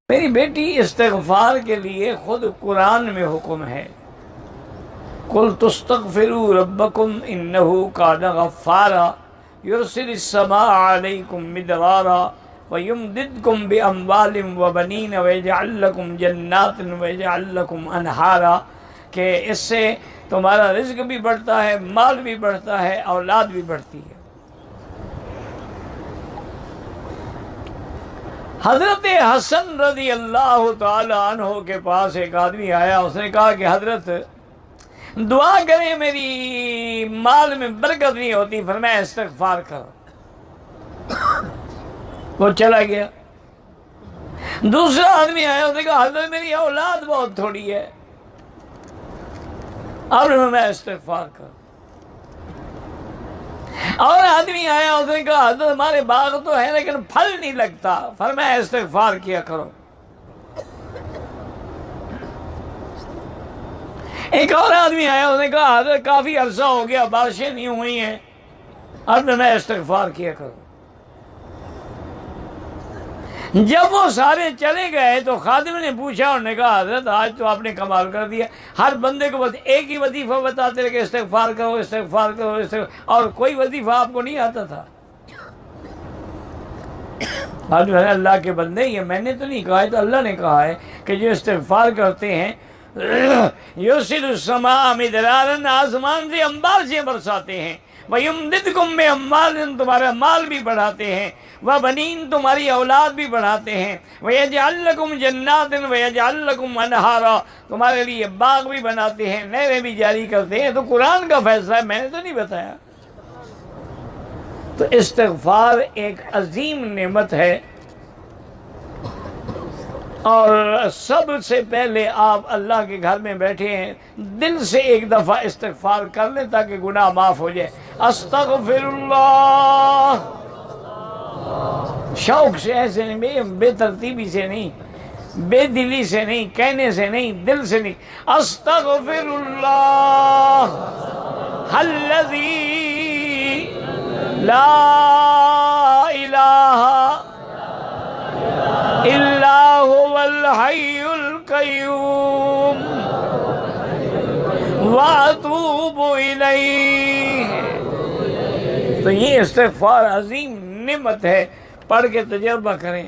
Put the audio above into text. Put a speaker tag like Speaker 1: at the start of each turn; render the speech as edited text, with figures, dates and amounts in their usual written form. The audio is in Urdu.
Speaker 1: میری بیٹی استغفار کے لیے خود قرآن میں حکم ہے، قل تستغفروا ربکم انہ کان غفارا یرسل السماء علیکم مدرارا ویمددکم باموال وبنین ویجعل لکم جنات ویجعل لکم انہارا، کہ اس سے تمہارا رزق بھی بڑھتا ہے، مال بھی بڑھتا ہے، اولاد بھی بڑھتی ہے۔ حضرت حسن رضی اللہ تعالی عنہ کے پاس ایک آدمی آیا، اس نے کہا کہ حضرت دعا کریں، میری مال میں برکت نہیں ہوتی، فرمایا استغفار کرو۔ وہ چلا گیا۔ دوسرا آدمی آیا، اس نے کہا حضرت میری اولاد بہت تھوڑی ہے، اب میں استغفار کرو۔ اور آدمی آیا، اس نے کہا حضرت ہمارے باغ تو ہے لیکن پھل نہیں لگتا، فرمایا استغفار کیا کرو۔ ایک اور آدمی آیا، اس نے کہا حضرت کافی عرصہ ہو گیا، بارشیں نہیں ہوئی ہیں، اب میں استغفار کیا کرو۔ جب وہ سارے چلے گئے تو خادم نے پوچھا، انہوں نے کہا حضرت آج تو آپ نے کمال کر دیا، ہر بندے کو بس ایک ہی وظیفہ بتاتے رہے کہ استغفار کرو استغفار کرو اور کوئی وظیفہ آپ کو نہیں آتا تھا۔ آج اللہ کے بندے، یہ میں نے تو نہیں کہا ہے، تو اللہ نے کہا ہے کہ جو استغفار کرتے ہیں یرسل السماء مدرارا، آسمان سے انبار برساتے ہیں، وَيُمْدِدْكُمْ بِأَمْوَالٍ، تمہارا مال بھی بڑھاتے ہیں، وَبَنِينَ، تمہاری اولاد بھی بڑھاتے ہیں، وَيَجْعَلْ لَكُمْ جَنَّاتٍ وَيَجْعَلْ لَكُمْ أَنْهَارًا، تمہارے لیے باغ بھی بناتے ہیں، نہریں بھی جاری کرتے ہیں۔ تو قرآن کا فیصلہ ہے، میں نے تو نہیں بتایا۔ تو استغفار ایک عظیم نعمت ہے، اور سب سے پہلے آپ اللہ کے گھر میں بیٹھے ہیں، دل سے ایک دفعہ استغفار کر لیں تاکہ گناہ معاف ہو جائے۔ استغفر اللہ، شوق سے، ایسے نہیں، بے ترتیبی سے نہیں، بے دلی سے نہیں، کہنے سے نہیں، دل سے نہیں۔ استغفر اللہ الذی لا الہ الا هو الحی القیوم واتوب الیہ۔ تو یہ استغفار عظیم نعمت ہے، پڑھ کے تجربہ کریں۔